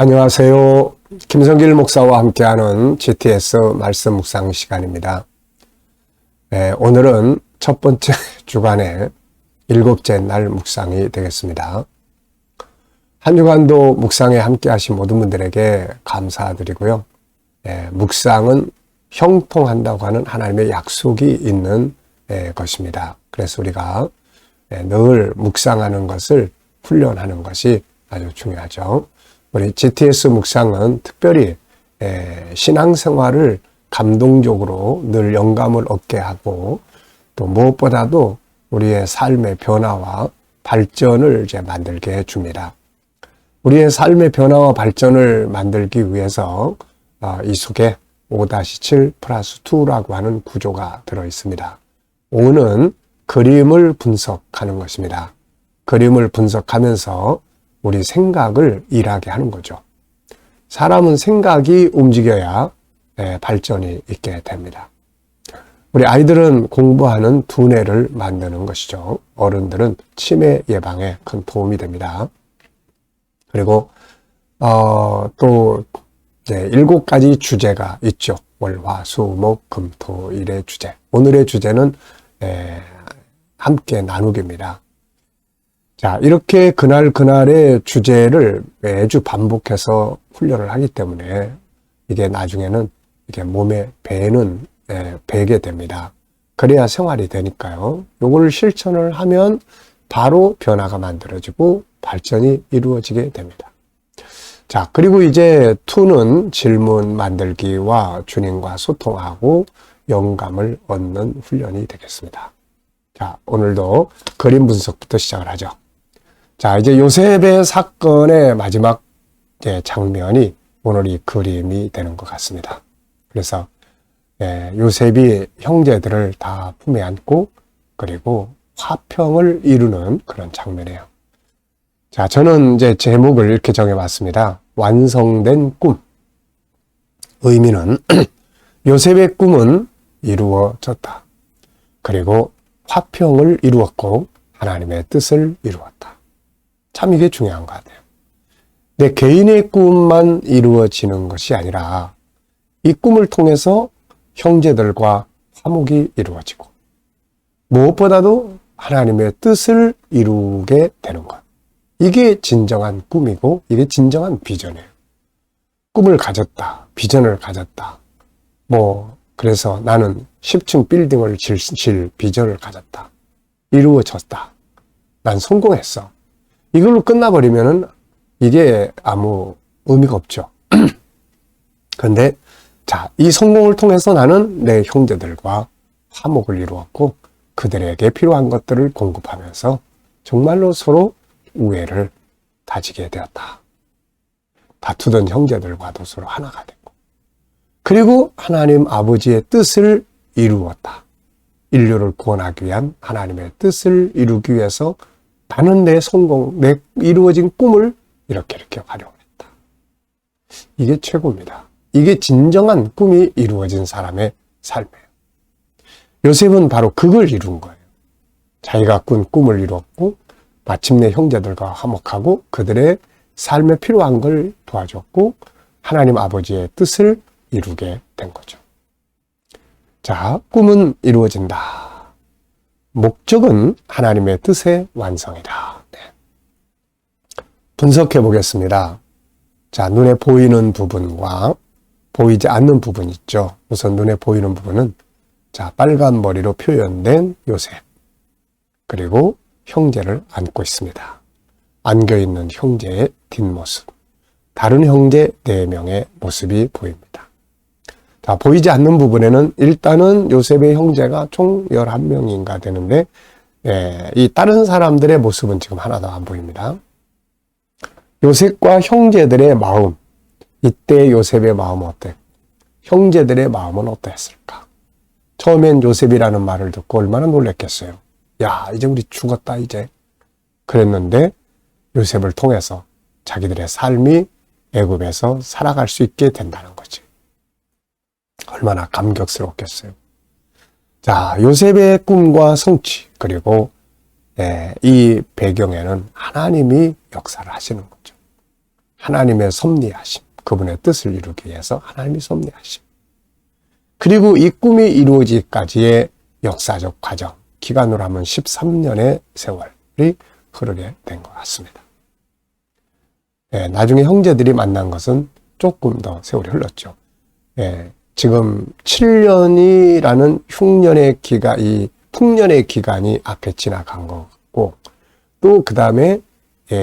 안녕하세요. 김성길 목사와 함께하는 GTS 말씀 묵상 시간입니다. 오늘은 첫 번째 주간의 7째 날 묵상이 되겠습니다. 한 주간도 묵상에 함께하신 모든 분들에게 감사드리고요. 묵상은 형통한다고 하는 하나님의 약속이 있는 것입니다. 그래서 우리가 늘 묵상하는 것을 훈련하는 것이 아주 중요하죠. 우리 GTS 묵상은 특별히 신앙생활을 감동적으로 늘 영감을 얻게 하고 또 무엇보다도 우리의 삶의 변화와 발전을 만들게 해줍니다. 우리의 삶의 변화와 발전을 만들기 위해서 이 속에 5-7 플러스 2라고 하는 구조가 들어 있습니다. 5는 그림을 분석하는 것입니다. 그림을 분석하면서 우리 생각을 일하게 하는 거죠. 사람은 생각이 움직여야 발전이 있게 됩니다. 우리 아이들은 공부하는 두뇌를 만드는 것이죠. 어른들은 치매 예방에 큰 도움이 됩니다. 그리고 또 7가지 주제가 있죠. 월, 화, 수, 목, 금, 토, 일의 주제. 오늘의 주제는 함께 나누기입니다. 자, 이렇게 그날의 주제를 매주 반복해서 훈련을 하기 때문에 이게 나중에는 이게 몸에 배게 됩니다. 그래야 생활이 되니까요. 요걸 실천을 하면 바로 변화가 만들어지고 발전이 이루어지게 됩니다. 자, 그리고 이제 2는 질문 만들기와 주님과 소통하고 영감을 얻는 훈련이 되겠습니다. 자, 오늘도 그림 분석부터 시작을 하죠. 자, 이제 요셉의 사건의 마지막 장면이 오늘 이 그림이 되는 것 같습니다. 그래서 요셉이 형제들을 다 품에 안고 그리고 화평을 이루는 그런 장면이에요. 자, 저는 이제 제목을 이렇게 정해봤습니다. 완성된 꿈. 의미는 요셉의 꿈은 이루어졌다. 그리고 화평을 이루었고 하나님의 뜻을 이루었다. 참 이게 중요한 것 같아요. 내 개인의 꿈만 이루어지는 것이 아니라 이 꿈을 통해서 형제들과 화목이 이루어지고 무엇보다도 하나님의 뜻을 이루게 되는 것. 이게 진정한 꿈이고 이게 진정한 비전이에요. 꿈을 가졌다. 비전을 가졌다. 그래서 나는 10층 빌딩을 질 비전을 가졌다. 이루어졌다. 난 성공했어. 이걸로 끝나버리면은 이게 아무 의미가 없죠. 그런데 자, 이 성공을 통해서 나는 내 형제들과 화목을 이루었고 그들에게 필요한 것들을 공급하면서 정말로 서로 우애를 다지게 되었다. 다투던 형제들과도 서로 하나가 됐고 그리고 하나님 아버지의 뜻을 이루었다. 인류를 구원하기 위한 하나님의 뜻을 이루기 위해서 나는 내 성공, 내 이루어진 꿈을 이렇게 활용을 했다. 이게 최고입니다. 이게 진정한 꿈이 이루어진 사람의 삶이에요. 요셉은 바로 그걸 이룬 거예요. 자기가 꾼 꿈을 이뤘고 마침내 형제들과 화목하고 그들의 삶에 필요한 걸 도와줬고 하나님 아버지의 뜻을 이루게 된 거죠. 자, 꿈은 이루어진다. 목적은 하나님의 뜻의 완성이다. 분석해 보겠습니다. 자, 눈에 보이는 부분과 보이지 않는 부분 있죠. 우선 눈에 보이는 부분은 자, 빨간 머리로 표현된 요셉. 그리고 형제를 안고 있습니다. 안겨있는 형제의 뒷모습. 다른 형제 4명의 모습이 보입니다. 자, 보이지 않는 부분에는 일단은 요셉의 형제가 총 11명인가 되는데 이 다른 사람들의 모습은 지금 하나도 안 보입니다. 요셉과 형제들의 마음, 이때 요셉의 마음은 어때? 형제들의 마음은 어땠을까? 처음엔 요셉이라는 말을 듣고 얼마나 놀랐겠어요. 야, 이제 우리 죽었다 이제. 그랬는데 요셉을 통해서 자기들의 삶이 애굽에서 살아갈 수 있게 된다는 거지. 얼마나 감격스럽겠어요. 자, 요셉의 꿈과 성취, 그리고 이 배경에는 하나님이 역사를 하시는 거죠. 하나님의 섭리하심, 그분의 뜻을 이루기 위해서 하나님이 섭리하심. 그리고 이 꿈이 이루어지기까지의 역사적 과정, 기간으로 하면 13년의 세월이 흐르게 된 것 같습니다. 나중에 형제들이 만난 것은 조금 더 세월이 흘렀죠. 지금 7년이라는 흉년의 기간, 이 풍년의 기간이 앞에 지나간 것 같고, 또 그 다음에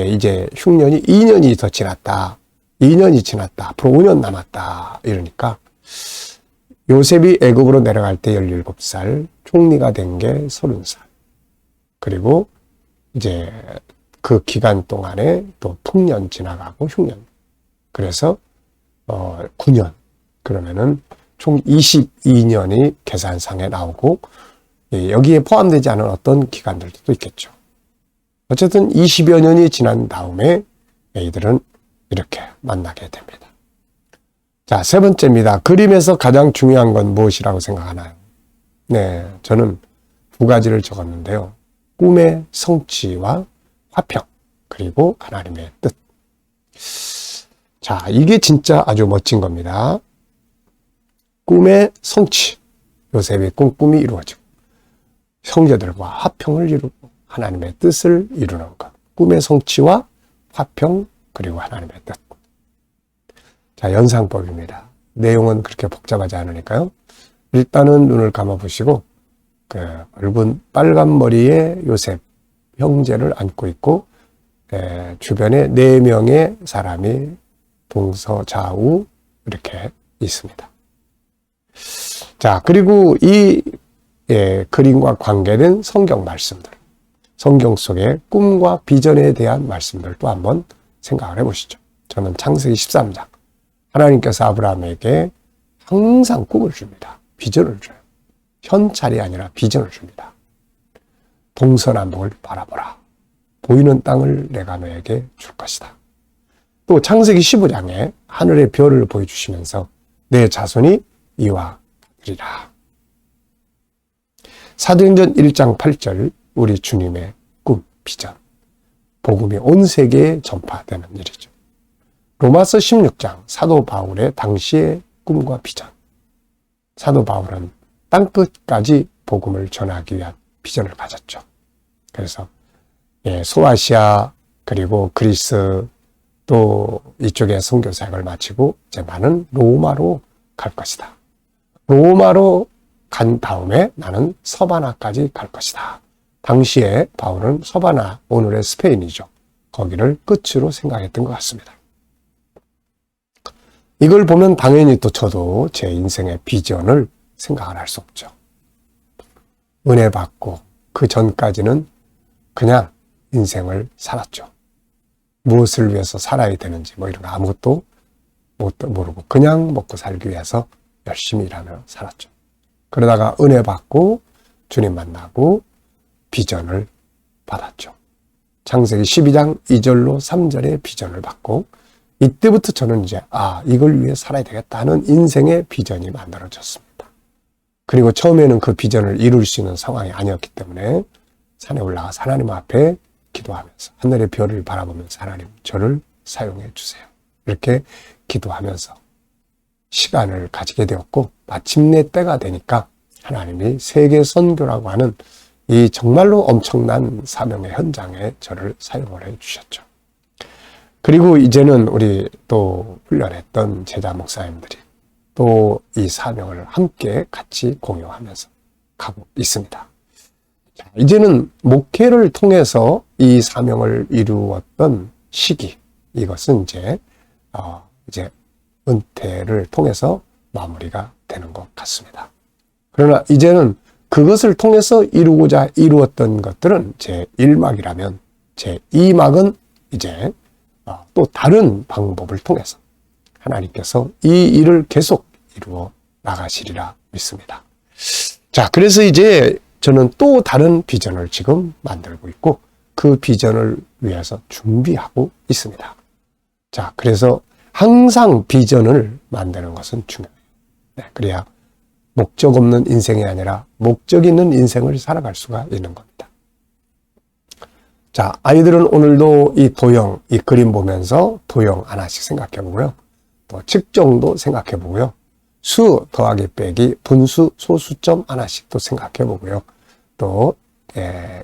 이제 흉년이 2년이 더 지났다. 2년이 지났다. 앞으로 5년 남았다. 이러니까 요셉이 애굽으로 내려갈 때 17살, 총리가 된 게 30살. 그리고 이제 그 기간 동안에 또 풍년 지나가고 흉년. 그래서 9년. 그러면은 총 22년이 계산상에 나오고, 여기에 포함되지 않은 어떤 기간들도 또 있겠죠. 어쨌든 20여 년이 지난 다음에 이들은 이렇게 만나게 됩니다. 자, 세 번째입니다. 그림에서 가장 중요한 건 무엇이라고 생각하나요? 네, 저는 두 가지를 적었는데요. 꿈의 성취와 화평, 그리고 하나님의 뜻. 자, 이게 진짜 아주 멋진 겁니다. 꿈의 성취. 요셉의 꿈이 이루어지고, 형제들과 화평을 이루고, 하나님의 뜻을 이루는 것. 꿈의 성취와 화평, 그리고 하나님의 뜻. 자, 연상법입니다. 내용은 그렇게 복잡하지 않으니까요. 일단은 눈을 감아보시고, 그 넓은 빨간 머리의 요셉 형제를 안고 있고, 주변에 4명의 사람이 동서좌우 이렇게 있습니다. 자, 그리고 이 그림과 관계된 성경 말씀들, 성경 속의 꿈과 비전에 대한 말씀들도 한번 생각을 해보시죠. 저는 창세기 13장, 하나님께서 아브라함에게 항상 꿈을 줍니다. 비전을 줘요. 현찰이 아니라 비전을 줍니다. 동서남북을 바라보라. 보이는 땅을 내가 너에게 줄 것이다. 또 창세기 15장에 하늘의 별을 보여주시면서 내 자손이 이와 같으리라. 사도행전 1장 8절, 우리 주님의 꿈, 비전. 복음이 온 세계에 전파되는 일이죠. 로마서 16장, 사도 바울의 당시의 꿈과 비전. 사도 바울은 땅끝까지 복음을 전하기 위한 비전을 가졌죠. 그래서 소아시아, 그리고 그리스, 또 이쪽에 선교 사역을 마치고 이제 나는 로마로 갈 것이다. 로마로 간 다음에 나는 서바나까지 갈 것이다. 당시에 바울은 서바나, 오늘의 스페인이죠. 거기를 끝으로 생각했던 것 같습니다. 이걸 보면 당연히 또 저도 제 인생의 비전을 생각을 할 수 없죠. 은혜 받고 그 전까지는 그냥 인생을 살았죠. 무엇을 위해서 살아야 되는지 뭐 이런 거 아무것도 모르고 그냥 먹고 살기 위해서 열심히 일하며 살았죠. 그러다가 은혜 받고 주님 만나고 비전을 받았죠. 창세기 12장 2절로 3절의 비전을 받고, 이때부터 저는 이제 이걸 위해 살아야 되겠다 하는 인생의 비전이 만들어졌습니다. 그리고 처음에는 그 비전을 이룰 수 있는 상황이 아니었기 때문에 산에 올라가서 하나님 앞에 기도하면서 하늘의 별을 바라보면서 하나님 저를 사용해 주세요. 이렇게 기도하면서 시간을 가지게 되었고, 마침내 때가 되니까 하나님이 세계 선교라고 하는 이 정말로 엄청난 사명의 현장에 저를 사용을 해 주셨죠. 그리고 이제는 우리 또 훈련했던 제자 목사님들이 또 이 사명을 함께 같이 공유하면서 가고 있습니다. 자, 이제는 목회를 통해서 이 사명을 이루었던 시기, 이것은 이제 은퇴를 통해서 마무리가 되는 것 같습니다. 그러나 이제는 그것을 통해서 이루었던 것들은 제 1막이라면 제 2막은 이제 또 다른 방법을 통해서 하나님께서 이 일을 계속 이루어 나가시리라 믿습니다. 자, 그래서 이제 저는 또 다른 비전을 지금 만들고 있고 그 비전을 위해서 준비하고 있습니다. 자, 그래서 항상 비전을 만드는 것은 중요해요. 네, 그래야 목적 없는 인생이 아니라 목적 있는 인생을 살아갈 수가 있는 겁니다. 자, 아이들은 오늘도 이 도형, 이 그림 보면서 도형 하나씩 생각해 보고요. 또 측정도 생각해 보고요. 수 더하기 빼기 분수 소수점 하나씩 또 생각해 보고요. 또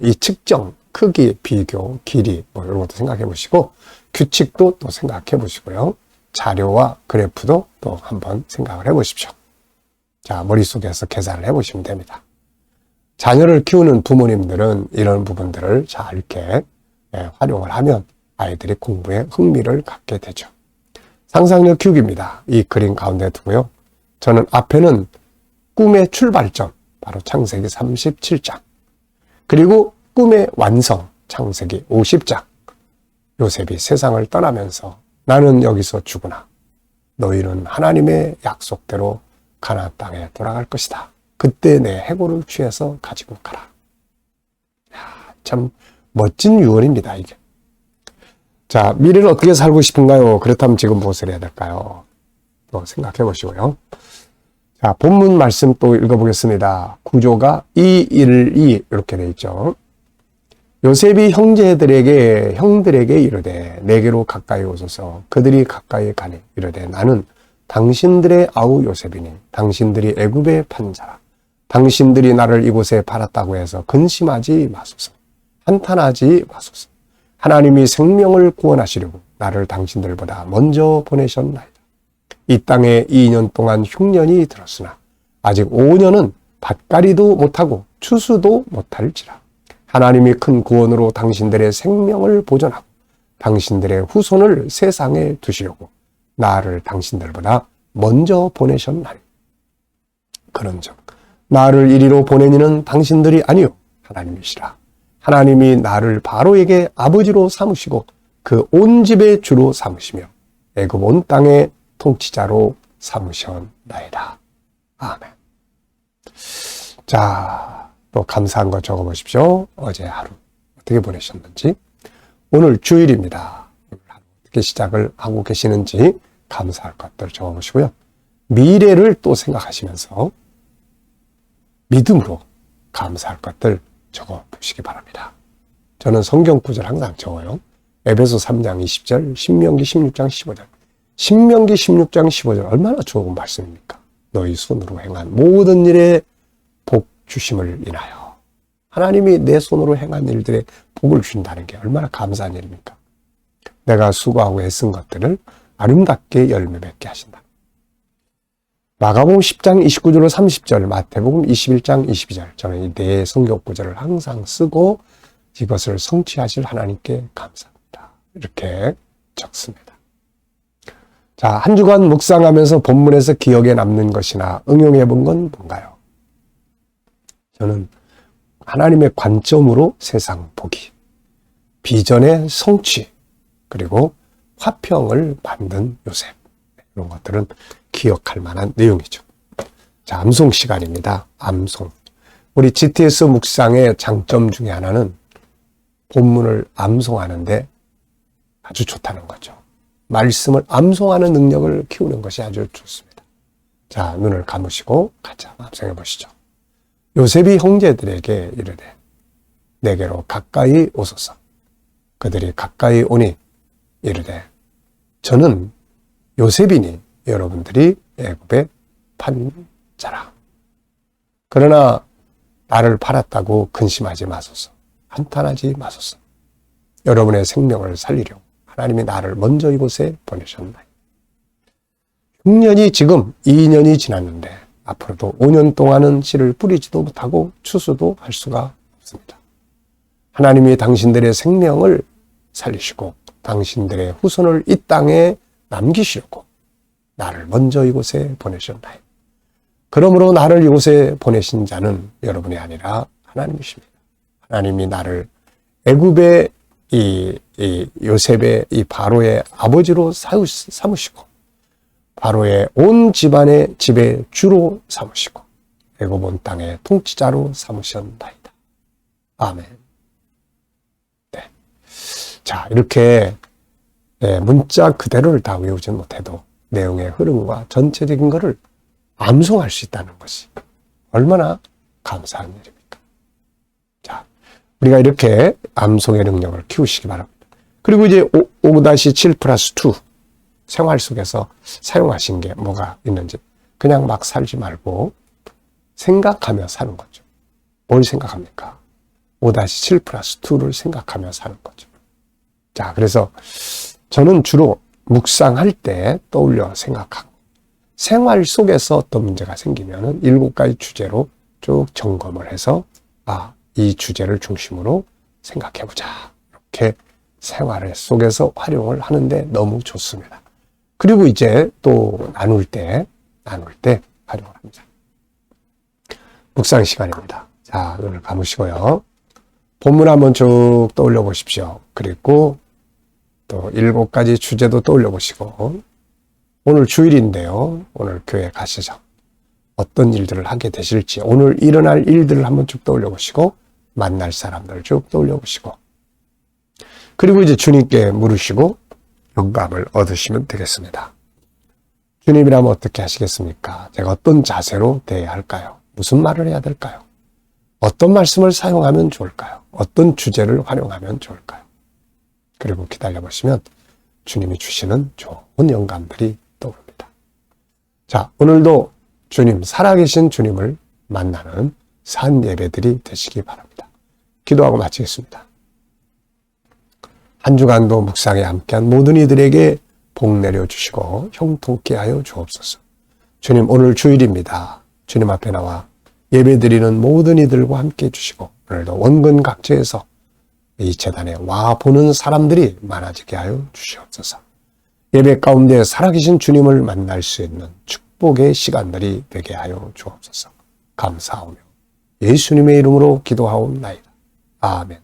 이 측정, 크기, 비교, 길이 뭐 이런 것도 생각해 보시고 규칙도 또 생각해 보시고요. 자료와 그래프도 또 한번 생각을 해 보십시오. 자, 머릿속에서 계산을 해 보시면 됩니다. 자녀를 키우는 부모님들은 이런 부분들을 잘 이렇게 활용을 하면 아이들이 공부에 흥미를 갖게 되죠. 상상력 키우기입니다. 이 그림 가운데 두고요. 저는 앞에는 꿈의 출발점, 바로 창세기 37장. 그리고 꿈의 완성, 창세기 50장. 요셉이 세상을 떠나면서 나는 여기서 죽으나 너희는 하나님의 약속대로 가나안 땅에 돌아갈 것이다. 그때 내 해골을 취해서 가지고 가라. 참 멋진 유언입니다, 이게. 자, 미래를 어떻게 살고 싶은가요? 그렇다면 지금 무엇을 해야 될까요? 또 생각해 보시고요. 자, 본문 말씀 또 읽어보겠습니다. 구조가 2, 1, 2 이렇게 돼 있죠. 요셉이 형들에게 이르되 내게로 가까이 오소서. 그들이 가까이 가니 이르되 나는 당신들의 아우 요셉이니 당신들이 애굽의 판자라. 당신들이 나를 이곳에 팔았다고 해서 근심하지 마소서. 한탄하지 마소서. 하나님이 생명을 구원하시려고 나를 당신들보다 먼저 보내셨나이다. 이 땅에 2년 동안 흉년이 들었으나 아직 5년은 밭갈이도 못하고 추수도 못할지라. 하나님이 큰 구원으로 당신들의 생명을 보존하고 당신들의 후손을 세상에 두시려고 나를 당신들보다 먼저 보내셨나니. 그런즉 나를 이리로 보내니는 당신들이 아니요 하나님이시라. 하나님이 나를 바로에게 아버지로 삼으시고 그 온 집의 주로 삼으시며 애굽 온 땅의 통치자로 삼으셨나이다. 아멘. 자, 또 감사한 거 적어보십시오. 어제 하루 어떻게 보내셨는지. 오늘 주일입니다. 오늘 하루 어떻게 시작을 하고 계시는지 감사할 것들 적어보시고요. 미래를 또 생각하시면서 믿음으로 감사할 것들 적어보시기 바랍니다. 저는 성경 구절 항상 적어요. 에베소 3장 20절, 신명기 16장 15절. 신명기 16장 15절 얼마나 좋은 말씀입니까? 너희 손으로 행한 모든 일에 복 주심을 인하여. 하나님이 내 손으로 행한 일들에 복을 주신다는 게 얼마나 감사한 일입니까? 내가 수고하고 애쓴 것들을 아름답게 열매 맺게 하신다. 마가복음 10장 29절로 30절, 마태복음 21장 22절. 저는 이 네 성경 구절을 항상 쓰고 이것을 성취하실 하나님께 감사합니다. 이렇게 적습니다. 자, 한 주간 묵상하면서 본문에서 기억에 남는 것이나 응용해 본 건 뭔가요? 저는 하나님의 관점으로 세상 보기, 비전의 성취, 그리고 화평을 만든 요셉. 이런 것들은 기억할 만한 내용이죠. 자, 암송 시간입니다. 암송. 우리 GTS 묵상의 장점 중에 하나는 본문을 암송하는데 아주 좋다는 거죠. 말씀을 암송하는 능력을 키우는 것이 아주 좋습니다. 자, 눈을 감으시고 같이 암송해 보시죠. 요셉이 형제들에게 이르되 내게로 가까이 오소서. 그들이 가까이 오니 이르되 저는 요셉이니 여러분들이 애굽의 판자라. 그러나 나를 팔았다고 근심하지 마소서. 한탄하지 마소서. 여러분의 생명을 살리려고 하나님이 나를 먼저 이곳에 보내셨나이다. 흉년이 지금 2년이 지났는데 앞으로도 5년 동안은 씨를 뿌리지도 못하고 추수도 할 수가 없습니다. 하나님이 당신들의 생명을 살리시고 당신들의 후손을 이 땅에 남기시려고 나를 먼저 이곳에 보내셨나이다. 그러므로 나를 이곳에 보내신 자는 여러분이 아니라 하나님이십니다. 하나님이 나를 애굽의 이 요셉의 이 바로의 아버지로 삼으시고 바로의 온 집안의 집의 주로 삼으시고 애굽 온 땅의 통치자로 삼으셨나이다. 아멘. 네. 자, 이렇게 문자 그대로를 다 외우지 못해도 내용의 흐름과 전체적인 것을 암송할 수 있다는 것이 얼마나 감사한 일입니까? 자, 우리가 이렇게 암송의 능력을 키우시기 바랍니다. 그리고 이제 5-7 플러스 2 생활 속에서 사용하신 게 뭐가 있는지 그냥 막 살지 말고 생각하며 사는 거죠. 뭘 생각합니까? 5-7 플러스 2를 생각하며 사는 거죠. 자, 그래서 저는 주로 묵상할 때 떠올려 생각하고 생활 속에서 어떤 문제가 생기면은 7가지 주제로 쭉 점검을 해서 이 주제를 중심으로 생각해보자. 이렇게 생활 속에서 활용을 하는데 너무 좋습니다. 그리고 이제 또 나눌 때 활용을 합니다. 묵상 시간입니다. 자, 눈을 감으시고요. 본문 한번 쭉 떠올려 보십시오. 그리고 또 7가지 주제도 떠올려 보시고 오늘 주일인데요. 오늘 교회 가시죠. 어떤 일들을 하게 되실지 오늘 일어날 일들을 한번 쭉 떠올려 보시고 만날 사람들을 쭉 떠올려 보시고 그리고 이제 주님께 물으시고 영감을 얻으시면 되겠습니다. 주님이라면 어떻게 하시겠습니까? 제가 어떤 자세로 대해야 할까요? 무슨 말을 해야 될까요? 어떤 말씀을 사용하면 좋을까요? 어떤 주제를 활용하면 좋을까요? 그리고 기다려보시면 주님이 주시는 좋은 영감들이 떠오릅니다. 자, 오늘도 주님, 살아계신 주님을 만나는 산 예배들이 되시기 바랍니다. 기도하고 마치겠습니다. 한 주간도 묵상에 함께한 모든 이들에게 복 내려주시고 형통케 하여 주옵소서. 주님, 오늘 주일입니다. 주님 앞에 나와 예배드리는 모든 이들과 함께 해주시고 오늘도 원근 각지에서 이 제단에 와 보는 사람들이 많아지게 하여 주시옵소서. 예배 가운데 살아계신 주님을 만날 수 있는 축복의 시간들이 되게 하여 주옵소서. 감사하며 예수님의 이름으로 기도하옵나이다. 아멘.